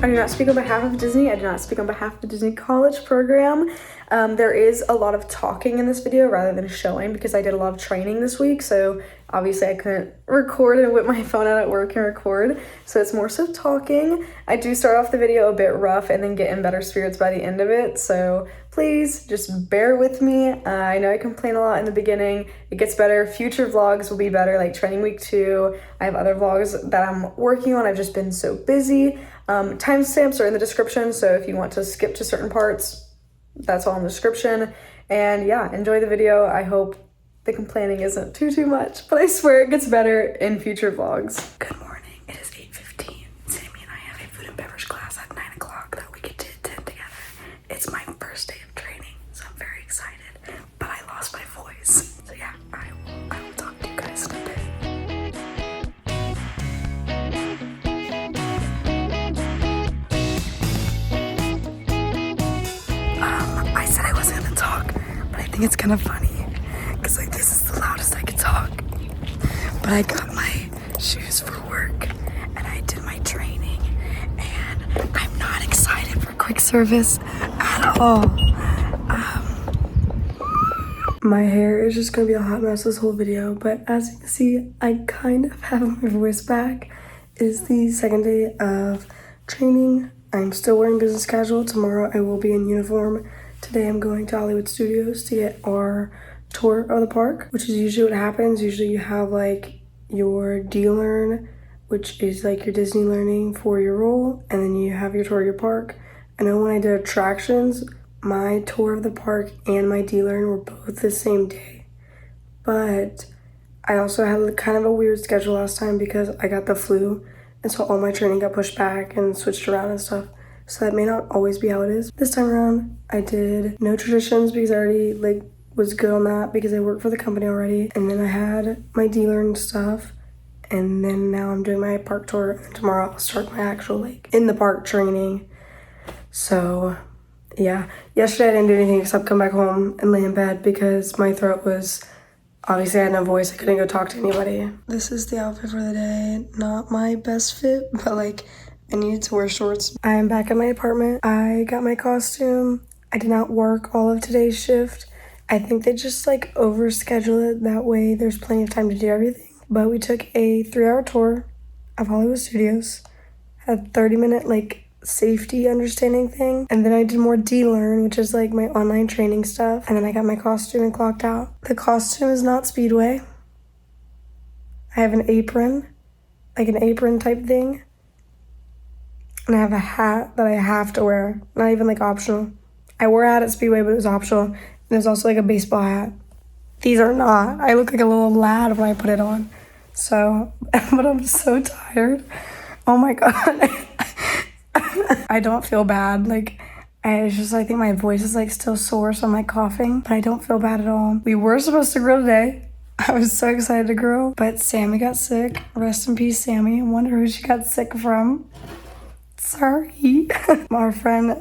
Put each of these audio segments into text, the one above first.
I do not speak on behalf of Disney. I do not speak on behalf of the Disney College program. There is a lot of talking in this video rather than showing because I did a lot of training this week, so obviously I couldn't record and whip my phone out at work and record, so it's more so talking. I do start off the video a bit rough and then get in better spirits by the end of it, so please just bear with me. I know I complain a lot in the beginning. It gets better. Future vlogs will be better, like training week 2. I have other vlogs that I'm working on. I've just been so busy. Timestamps are in the description, so if you want to skip to certain parts, that's all in the description. And yeah, enjoy the video. I hope the complaining isn't too much, but I swear it gets better in future vlogs. Good morning. It is 8:15. Sammy and I have a food and beverage class at 9 o'clock that we get to attend together. It's my first day of training, so I'm very excited, but I lost my voice. So yeah, I will talk to you guys in a bit. I said I wasn't gonna talk, but I think it's kind of funny because like this is the loudest I could talk. But I got my shoes for work and I did my training and I'm not excited for quick service at all. My hair is just gonna be a hot mess this whole video, but as you can see, I kind of have my voice back. It is the second day of training. I'm still wearing business casual. Tomorrow I will be in uniform. Today I'm going to Hollywood Studios to get our tour of the park, which is usually what happens. Usually you have like your DLearn, which is like your Disney learning for your role, and then you have your tour of your park. I know when I did attractions, my tour of the park and my DLearn were both the same day. But I also had kind of a weird schedule last time because I got the flu, and so all my training got pushed back and switched around and stuff. So that may not always be how it is. This time around, I did no traditions because I already like was good on that because I worked for the company already. And then I had my DLearn stuff. And then now I'm doing my park tour. And tomorrow I'll start my actual like in the park training. So yeah, yesterday I didn't do anything except come back home and lay in bed because my throat was, obviously I had no voice. I couldn't go talk to anybody. This is the outfit for the day. Not my best fit, but like I needed to wear shorts. I am back at my apartment. I got my costume. I did not work all of today's shift. I think they just like overschedule it. That way there's plenty of time to do everything. But we took a 3-hour tour of Hollywood Studios. Had a 30-minute like safety understanding thing. And then I did more DLearn, which is like my online training stuff. And then I got my costume and clocked out. The costume is not Speedway. I have an apron, like an apron type thing. And I have a hat that I have to wear, not even like optional. I wore a hat at Speedway, but it was optional. And there's also like a baseball hat. These are not. I look like a little lad when I put it on. So, but I'm so tired. Oh my God. I don't feel bad. Like, I think my voice is like still sore, so I'm like coughing, but I don't feel bad at all. We were supposed to grill today. I was so excited to grill, but Sammy got sick. Rest in peace, Sammy. I wonder who she got sick from. Sorry. Our friend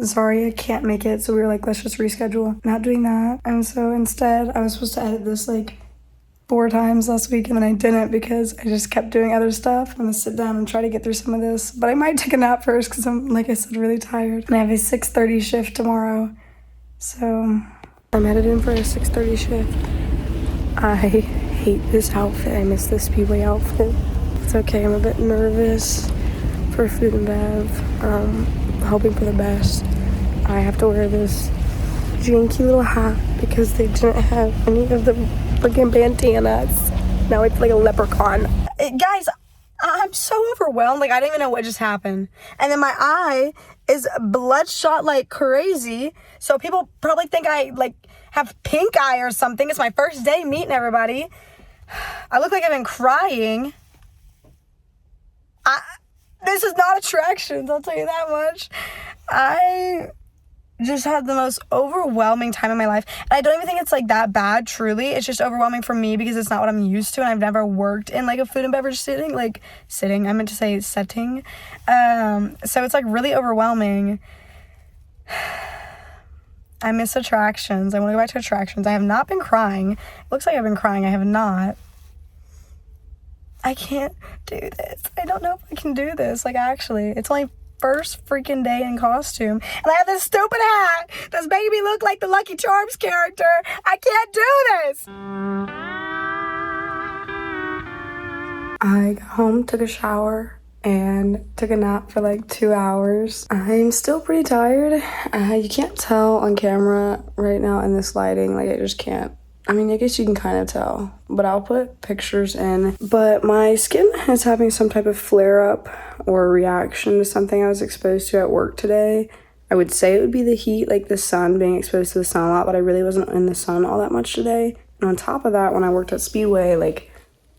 Zaria can't make it, so we were like, let's just reschedule. Not doing that. And so instead, I was supposed to edit this like 4 times last week, and then I didn't because I just kept doing other stuff. I'm gonna sit down and try to get through some of this, but I might take a nap first because I'm, like I said, really tired. And I have a 6:30 shift tomorrow, so I'm headed in for a 6:30 shift. I hate this outfit. I miss this Speedway outfit. It's okay. I'm a bit nervous for food and bev, hoping for the best. I have to wear this janky little hat because they didn't have any of the freaking bandanas. Now it's like a leprechaun. Guys, I'm so overwhelmed. Like, I don't even know what just happened. And then my eye is bloodshot like crazy. So people probably think I like have pink eye or something. It's my first day meeting everybody. I look like I've been crying. This is not attractions, I'll tell you that much. I just had the most overwhelming time in my life. And I don't even think it's like that bad, truly. It's just overwhelming for me because it's not what I'm used to, and I've never worked in like a food and beverage setting. I meant to say setting. So it's like really overwhelming. I miss attractions. I want to go back to attractions. I have not been crying. It looks like I've been crying. I have not. I can't do this. I don't know if I can do this. Like, actually, it's only first freaking day in costume, and I have this stupid hat that's making me look like the Lucky Charms character. I can't do this. I got home, took a shower, and took a nap for like 2 hours. I'm still pretty tired. You can't tell on camera right now in this lighting, like I just can't. I mean, I guess you can kind of tell, but I'll put pictures in. But my skin is having some type of flare-up or reaction to something I was exposed to at work today. I would say it would be the heat, like the sun, being exposed to the sun a lot, but I really wasn't in the sun all that much today. And on top of that, when I worked at Speedway, like,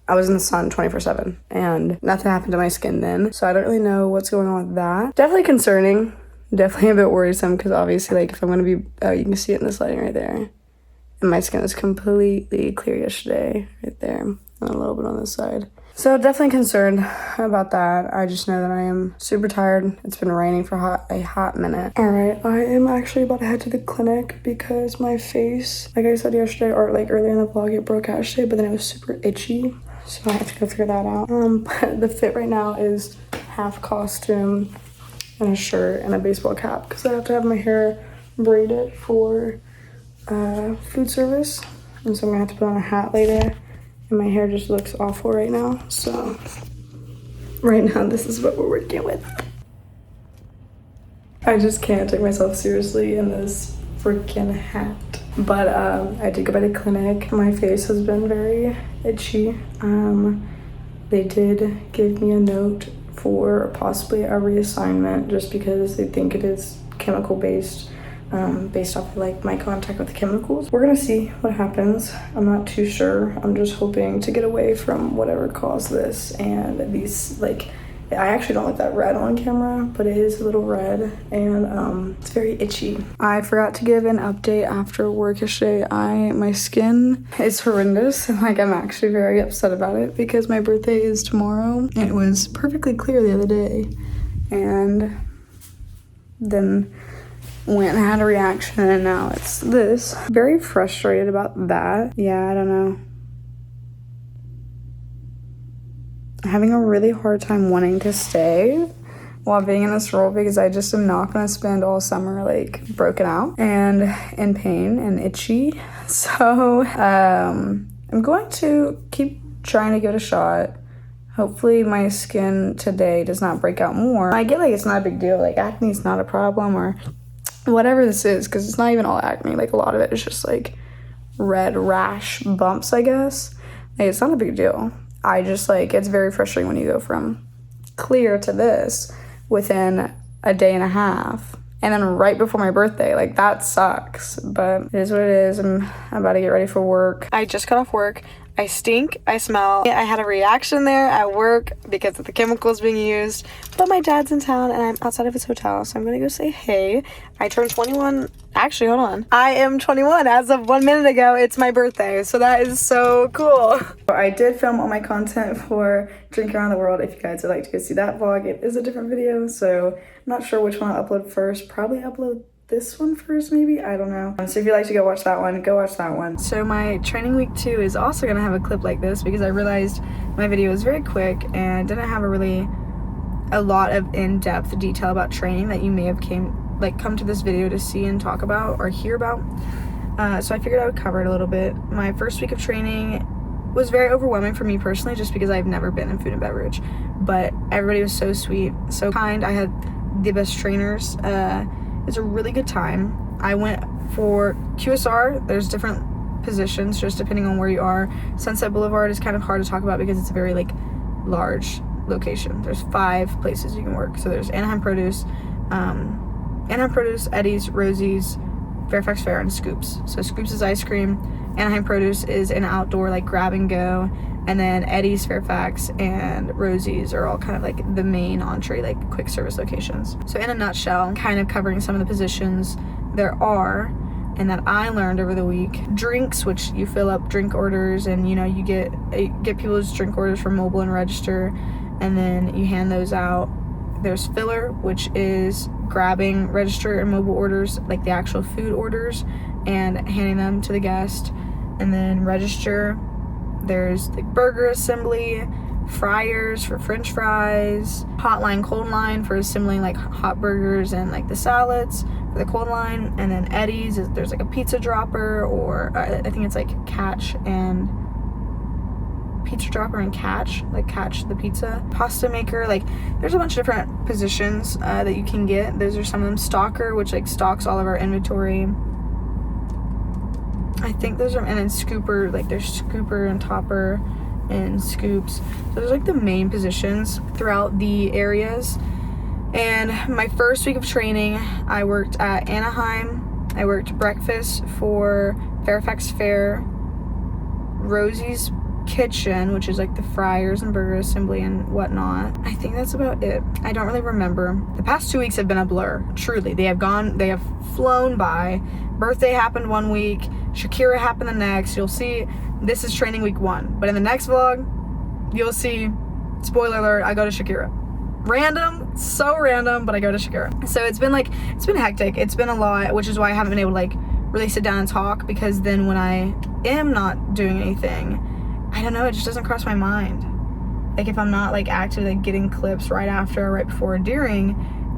I was in the sun 24/7 and nothing happened to my skin then. So I don't really know what's going on with that. Definitely concerning, definitely a bit worrisome, because obviously, like, if I'm gonna be, oh, you can see it in this lighting right there. And my skin was completely clear yesterday, right there, and a little bit on this side. So definitely concerned about that. I just know that I am super tired. It's been raining for a hot minute. All right, I am actually about to head to the clinic because my face, like I said yesterday, or like earlier in the vlog, it broke out yesterday, but then it was super itchy. So I have to go figure that out. But the fit right now is half costume and a shirt and a baseball cap, because I have to have my hair braided for food service, and so I'm gonna have to put on a hat later, and my hair just looks awful right now. So right now this is what we're working with. I just can't take myself seriously in this freaking hat. But I did go by the clinic. My face has been very itchy. They did give me a note for possibly a reassignment, just because they think it is chemical based. Based off of like my contact with the chemicals. We're gonna see what happens. I'm not too sure. I'm just hoping to get away from whatever caused this, and these, like, I actually don't look that red on camera, but it is a little red, and it's very itchy. I forgot to give an update after work yesterday. My skin is horrendous, and like I'm actually very upset about it because my birthday is tomorrow. It was perfectly clear the other day, and then went and had a reaction, and now it's this. Very frustrated about that. Yeah, I don't know. Having a really hard time wanting to stay while being in this role, because I just am not gonna spend all summer like broken out and in pain and itchy. So I'm going to keep trying to give it a shot. Hopefully my skin today does not break out more. I get like it's not a big deal, like acne is not a problem or whatever this is, because it's not even all acne. Like a lot of it is just like red rash bumps, I guess. Like it's not a big deal. I just like, it's very frustrating when you go from clear to this within a day and a half, and then right before my birthday. Like that sucks, but it is what it is. I'm about to get ready for work. I just got off work. I stink, I smell. I had a reaction there at work because of the chemicals being used, but my dad's in town and I'm outside of his hotel, so I'm gonna go say hey. I turned 21. Actually, hold on. I am 21 as of 1 minute ago. It's my birthday, so that is so cool. I did film all my content for Drink Around the World. If you guys would like to go see that vlog, it is a different video, so I'm not sure which one I'll upload first. Probably upload this one first, maybe, I don't know. So if you'd like to go watch that one, go watch that one. So my training week 2 is also gonna have a clip like this, because I realized my video was very quick and didn't have a lot of in-depth detail about training that you may have come to this video to see and talk about or hear about. So I figured I would cover it a little bit. My first week of training was very overwhelming for me personally, just because I've never been in food and beverage, but everybody was so sweet, so kind. I had the best trainers. It's a really good time. I went for QSR. There's different positions just depending on where you are. Sunset Boulevard is kind of hard to talk about because it's a very like large location. There's 5 places you can work. So there's Anaheim Produce, Eddie's, Rosie's, Fairfax Fair, and Scoops. So Scoops is ice cream. Anaheim Produce is an outdoor like grab and go. And then Eddie's, Fairfax, and Rosie's are all kind of like the main entree, like quick service locations. So in a nutshell, kind of covering some of the positions there are and that I learned over the week. Drinks, which you fill up drink orders, and you know, you get people's drink orders from mobile and register, and then you hand those out. There's filler, which is grabbing register and mobile orders, like the actual food orders, and handing them to the guest. And then register, there's like burger assembly, fryers for french fries, hot line, cold line for assembling like hot burgers and like the salads for the cold line, and then Eddie's there's like a pizza dropper, or I think it's like catch and pizza dropper and catch the pizza, pasta maker. Like there's a bunch of different positions that you can get. Those are some of them. Stocker, which like stocks all of our inventory. I think those are, and then scooper, like there's scooper and topper and scoops. So there's like the main positions throughout the areas. And my first week of training, I worked at Anaheim. I worked breakfast for Fairfax Fair, Rosie's Kitchen, which is like the fryers and burger assembly and whatnot. I think that's about it. I don't really remember. The past 2 weeks have been a blur. Truly, they have flown by. Birthday happened 1 week, Shakira happened the next. You'll see this is training week 1, but in the next vlog you'll see, spoiler alert, I go to Shakira. Random, so random, but I go to Shakira. So it's been hectic. It's been a lot, which is why I haven't been able to like really sit down and talk, because then when I am not doing anything, I don't know, it just doesn't cross my mind. Like if I'm not like actively like, getting clips right after or right before or during,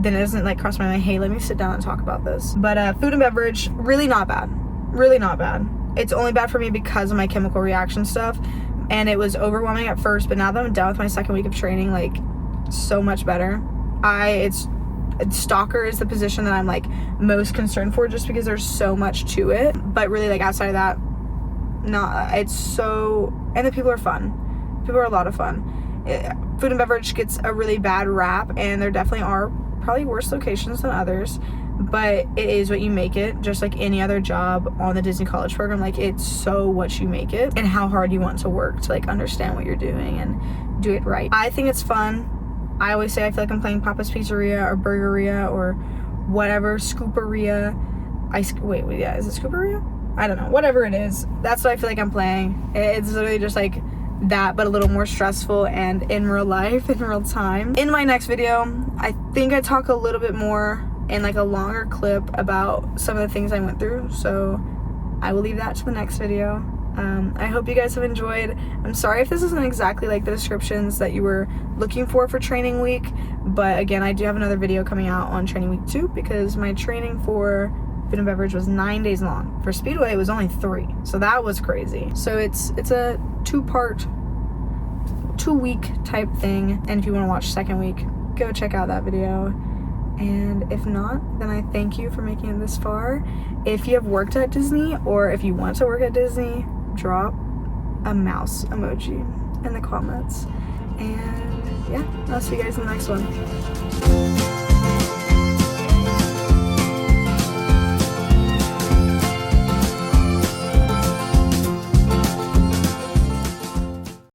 then it doesn't like cross my mind, hey, let me sit down and talk about this. But food and beverage, really not bad. Really not bad. It's only bad for me because of my chemical reaction stuff, and it was overwhelming at first, but now that I'm done with my second week of training, like so much better. Stalker is the position that I'm like most concerned for, just because there's so much to it. But really, like outside of that, it's so, and the people are fun. People are a lot of fun. Food and beverage gets a really bad rap, and there definitely are probably worse locations than others, but it is what you make it, just like any other job on the Disney College program. Like it's so what you make it and how hard you want to work to like understand what you're doing and do it right. I think it's fun. I always say I feel like I'm playing Papa's Pizzeria or Burgeria or whatever, Scooperia. Yeah, is it Scooperia? I don't know, whatever it is, that's what I feel like I'm playing. It's literally just like that, but a little more stressful and in real life, in real time. In my next video, I think I talk a little bit more in like a longer clip about some of the things I went through, so I will leave that to the next video. I hope you guys have enjoyed. I'm sorry if this isn't exactly like the descriptions that you were looking for training week, but again, I do have another video coming out on training week 2, because my training for food and beverage was 9 days long. For Speedway, it was only 3, so that was crazy. So it's a 2-week type thing, and if you want to watch second week, go check out that video. And if not, then I thank you for making it this far. If you have worked at Disney, or if you want to work at Disney, drop a mouse emoji in the comments. And yeah, I'll see you guys in the next one.